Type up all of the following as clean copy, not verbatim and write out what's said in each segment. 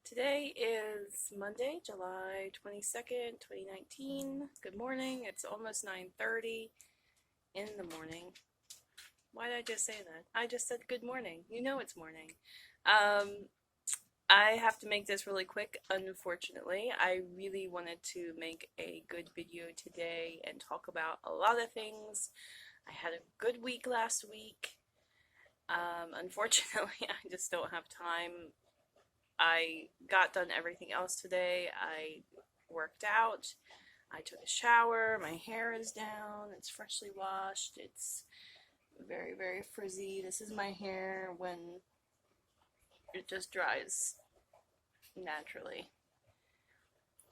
Today is Monday, July 22nd, 2019. Good morning. It's almost 9:30 in the morning. Why did I just say that? I just said good morning. You know it's morning. Um, I have to make this really quick, unfortunately. I really wanted to make a good video today and talk about a lot of things. I had a good week last week. Unfortunately, I just don't have time. I got done everything else today. I worked out. I took a shower. My hair is down. It's freshly washed. It's very, very frizzy. This is my hair when it just dries naturally.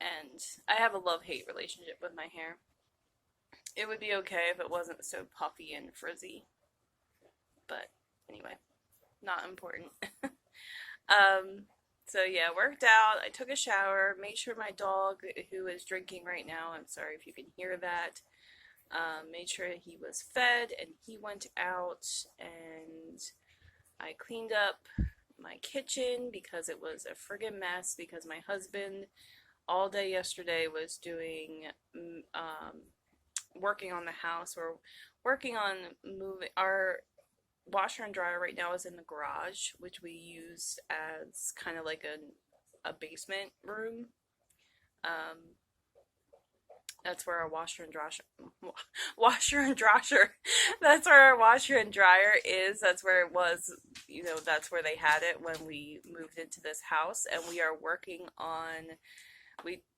And I have a love-hate relationship with my hair. It would be okay if it wasn't so puffy and frizzy. But anyway, not important. um, So yeah, worked out. I took a shower, made sure my dog, who is drinking right now, I'm sorry if you can hear that, made sure he was fed, and he went out, and I cleaned up my kitchen because it was a friggin' mess because my husband all day yesterday was doing, working on the house, or working on moving our washer and dryer right now is in the garage, which we use as kind of like a basement room. Um, that's where our washer and dryer, that's where our washer and dryer is. That's where it was, that's where they had it when we moved into this house, and we are working on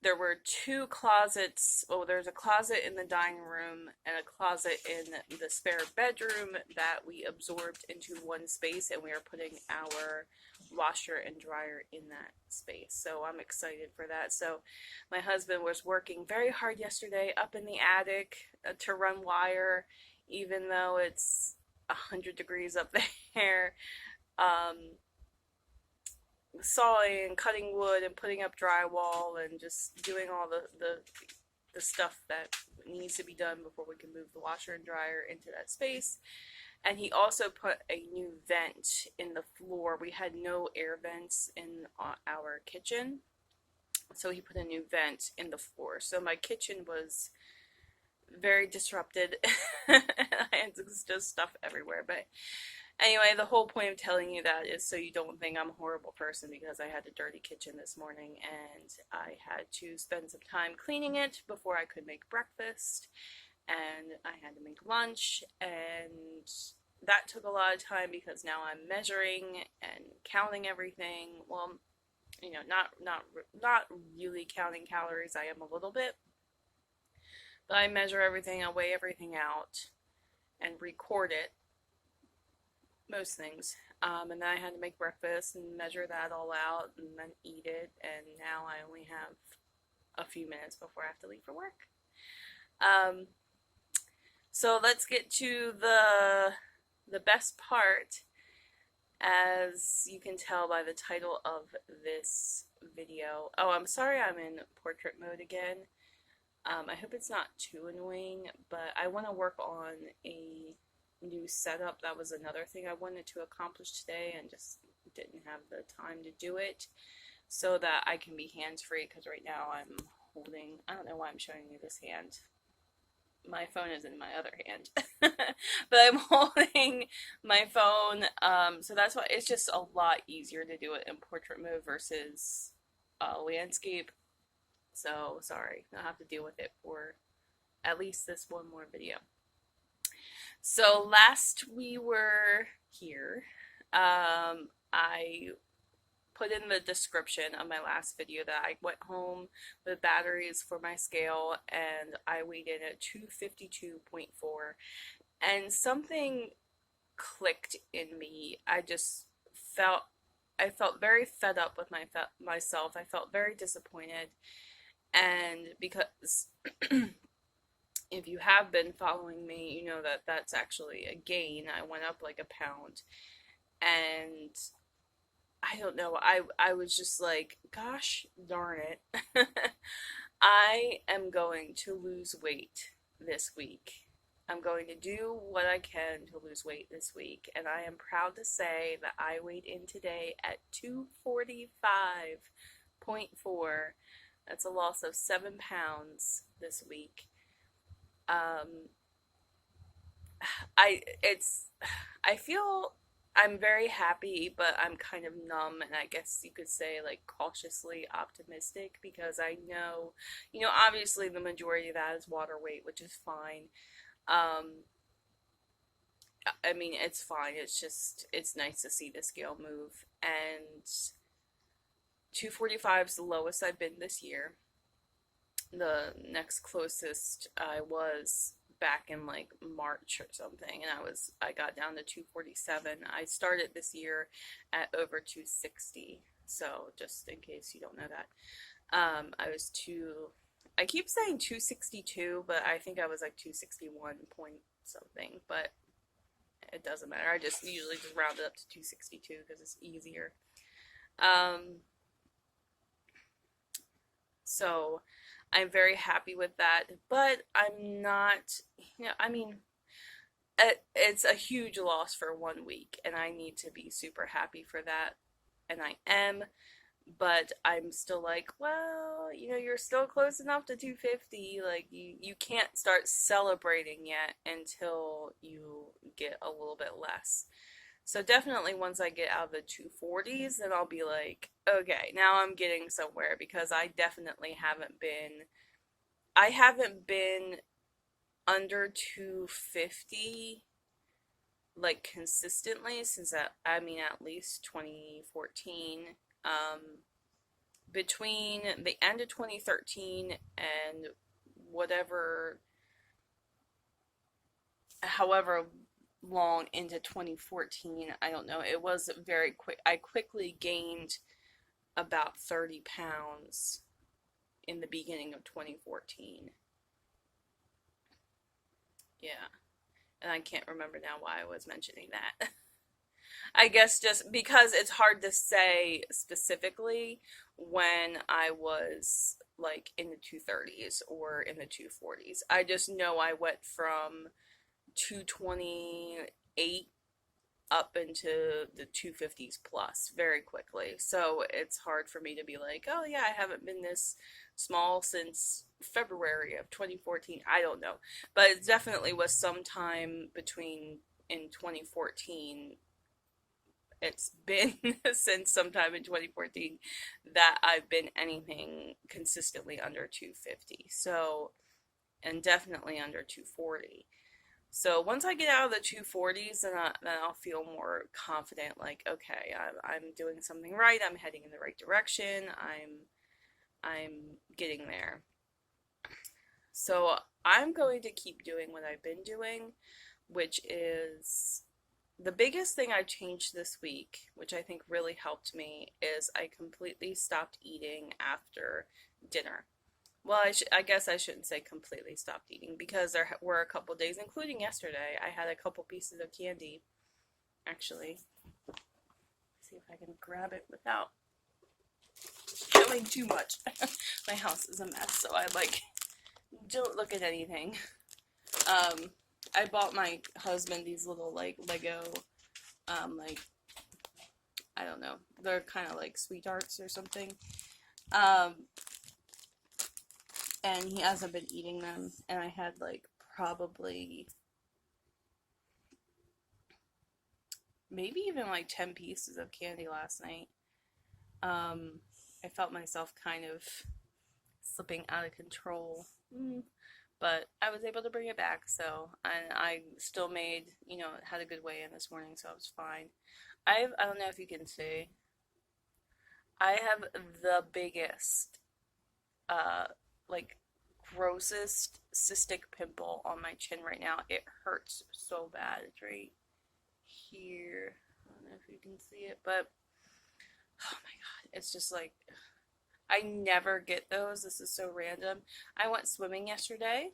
there were two closets. Well, there's a closet in the dining room and a closet in the spare bedroom that we absorbed into one space, and we are putting our washer and dryer in that space. So I'm excited for that. So my husband was working very hard yesterday up in the attic to run wire, even though it's 100 degrees up there. Um, Sawing and cutting wood and putting up drywall and just doing all the stuff that needs to be done before we can move the washer and dryer into that space. And he also put a new vent in the floor. We had no air vents in our kitchen, so he put a new vent in the floor. So my kitchen was very disrupted. And I had just stuff everywhere. But anyway, the whole point of telling you that is so you don't think I'm a horrible person, because I had a dirty kitchen this morning and I had to spend some time cleaning it before I could make breakfast, and I had to make lunch, and that took a lot of time because now I'm measuring and counting everything. Well, not really counting calories. I am a little bit, but I measure everything, I weigh everything out and record it, most things. And then I had to make breakfast and measure that all out and then eat it. And now I only have a few minutes before I have to leave for work. So let's get to the best part. As you can tell by the title of this video. Oh, I'm sorry I'm in portrait mode again. I hope it's not too annoying, but I want to work on a new setup. That was another thing I wanted to accomplish today and just didn't have the time to do it, so that I can be hands-free, because right now I'm holding, I don't know why I'm showing you this hand. My phone is in my other hand. But I'm holding my phone, so that's why it's just a lot easier to do it in portrait mode versus landscape. So sorry, I'll have to deal with it for at least this one more video. So last we were here, I put in the description of my last video that I went home with batteries for my scale and I weighed in at 252.4, and something clicked in me. I felt very fed up with myself. I felt very disappointed, and because if you have been following me, you know that that's actually a gain. I went up like a pound, and I don't know, I was just like, gosh darn it. I am going to lose weight this week. I'm going to do what I can to lose weight this week, and I am proud to say that I weighed in today at 245.4. That's a loss of 7 pounds this week. Um, I feel I'm very happy, but I'm kind of numb, and I guess you could say like cautiously optimistic because I know, obviously the majority of that is water weight, which is fine. Um, I mean, it's fine. It's just, it's nice to see the scale move. And 245 is the lowest I've been this year. The next closest I was back in like March or something, and I got down to 247. I started this year at over 260. So just in case you don't know that, I keep saying 262, but I think I was like 261 point something, but it doesn't matter. I just usually just round it up to 262 because it's easier. So I'm very happy with that, but I'm not, I mean, it's a huge loss for 1 week, and I need to be super happy for that, and I am, but I'm still like, well, you're still close enough to 250. Like, you can't start celebrating yet until you get a little bit less. So definitely once I get out of the 240s, then I'll be like, okay, now I'm getting somewhere because I haven't been under 250 like consistently since at least 2014. Between the end of 2013 and whatever, however long into 2014, I don't know, it was very quick. I quickly gained about 30 pounds in the beginning of 2014. Yeah, and I can't remember now why I was mentioning that. I guess just because it's hard to say specifically when I was like in the 230s or in the 240s. I just know I went from 228 up into the 250s plus very quickly. So it's hard for me to be like, oh yeah, I haven't been this small since February of 2014. I don't know. But it definitely was sometime between in 2014. It's been since sometime in 2014 that I've been anything consistently under 250. So, and definitely under 240. So once I get out of the 240s, then I'll feel more confident. Like, okay, I'm doing something right. I'm heading in the right direction. I'm getting there. So I'm going to keep doing what I've been doing, which is the biggest thing I changed this week, which I think really helped me, is I completely stopped eating after dinner. Well, I guess I shouldn't say completely stopped eating because there were a couple days, including yesterday, I had a couple pieces of candy. Actually, see if I can grab it without showing too much. My house is a mess, so I don't look at anything. I bought my husband these little like Lego, like I don't know, they're kind of like sweethearts or something. And he hasn't been eating them, and I had like probably maybe even like 10 pieces of candy last night. I felt myself kind of slipping out of control, but I was able to bring it back, so, and I still made, had a good weigh in this morning, so I was fine. I don't know if you can see, I have the biggest, like, grossest cystic pimple on my chin right now. It hurts so bad. It's right here. I don't know if you can see it, but oh my god, it's just like, I never get those. This is so random. I went swimming yesterday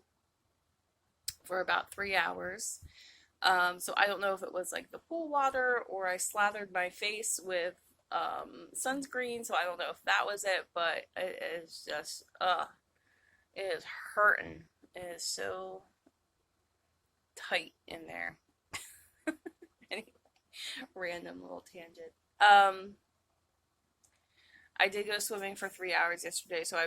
for about 3 hours. So I don't know if it was like the pool water or I slathered my face with sunscreen, so I don't know if that was it, but it is just, it is hurting. It is so, tight in there. Anyway, random little tangent. I did go swimming for 3 hours yesterday, so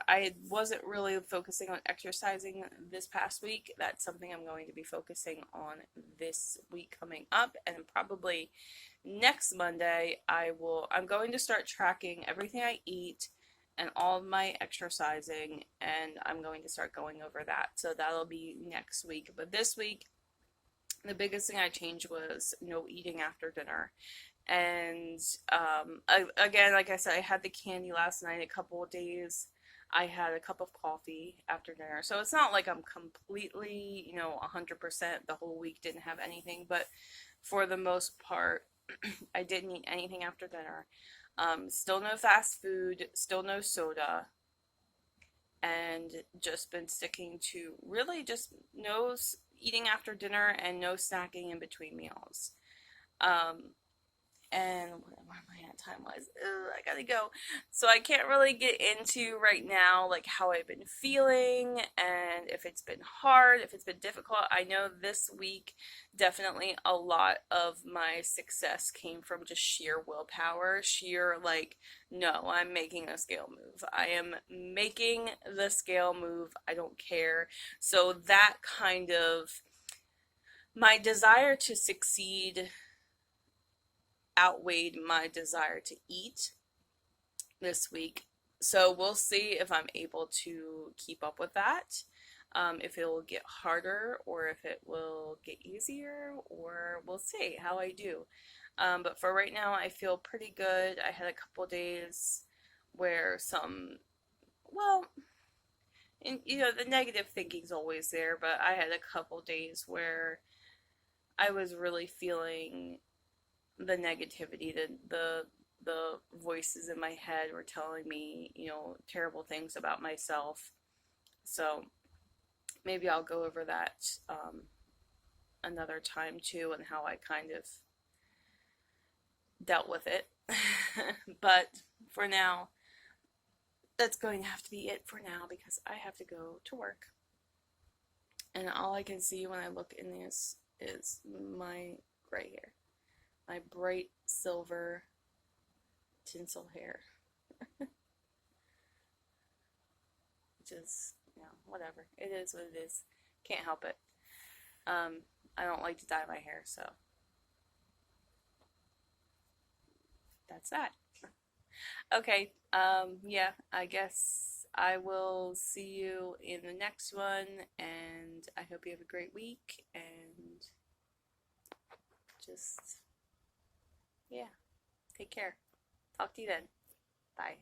I wasn't really focusing on exercising this past week. That's something I'm going to be focusing on this week coming up, and probably next Monday I'm going to start tracking everything I eat and all of my exercising, and I'm going to start going over that. So that'll be next week. But this week, the biggest thing I changed was no eating after dinner. And again, like I said, I had the candy last night, a couple of days. I had a cup of coffee after dinner. So it's not like I'm completely, 100% the whole week didn't have anything, but for the most part, I didn't eat anything after dinner. Still no fast food, still no soda, and just been sticking to really just no eating after dinner and no snacking in between meals. And where my time was, I gotta go. So I can't really get into right now like how I've been feeling and if it's been hard, if it's been difficult. I know this week definitely a lot of my success came from just sheer willpower, sheer like, no, I'm making a scale move. I am making the scale move. I don't care. So that kind of my desire to succeed outweighed my desire to eat this week. So we'll see if I'm able to keep up with that, if it will get harder or if it will get easier, or we'll see how I do. But for right now, I feel pretty good. I had a couple days where and the negative thinking's always there, but I had a couple days where I was really feeling the negativity, the voices in my head were telling me, terrible things about myself. So maybe I'll go over that another time too, and how I kind of dealt with it. But for now, that's going to have to be it for now because I have to go to work. And all I can see when I look in this is my gray hair. My bright silver tinsel hair. Which is, whatever. It is what it is. Can't help it. I don't like to dye my hair, so that's that. Okay, yeah, I guess I will see you in the next one, and I hope you have a great week, and just, yeah, take care. Talk to you then. Bye.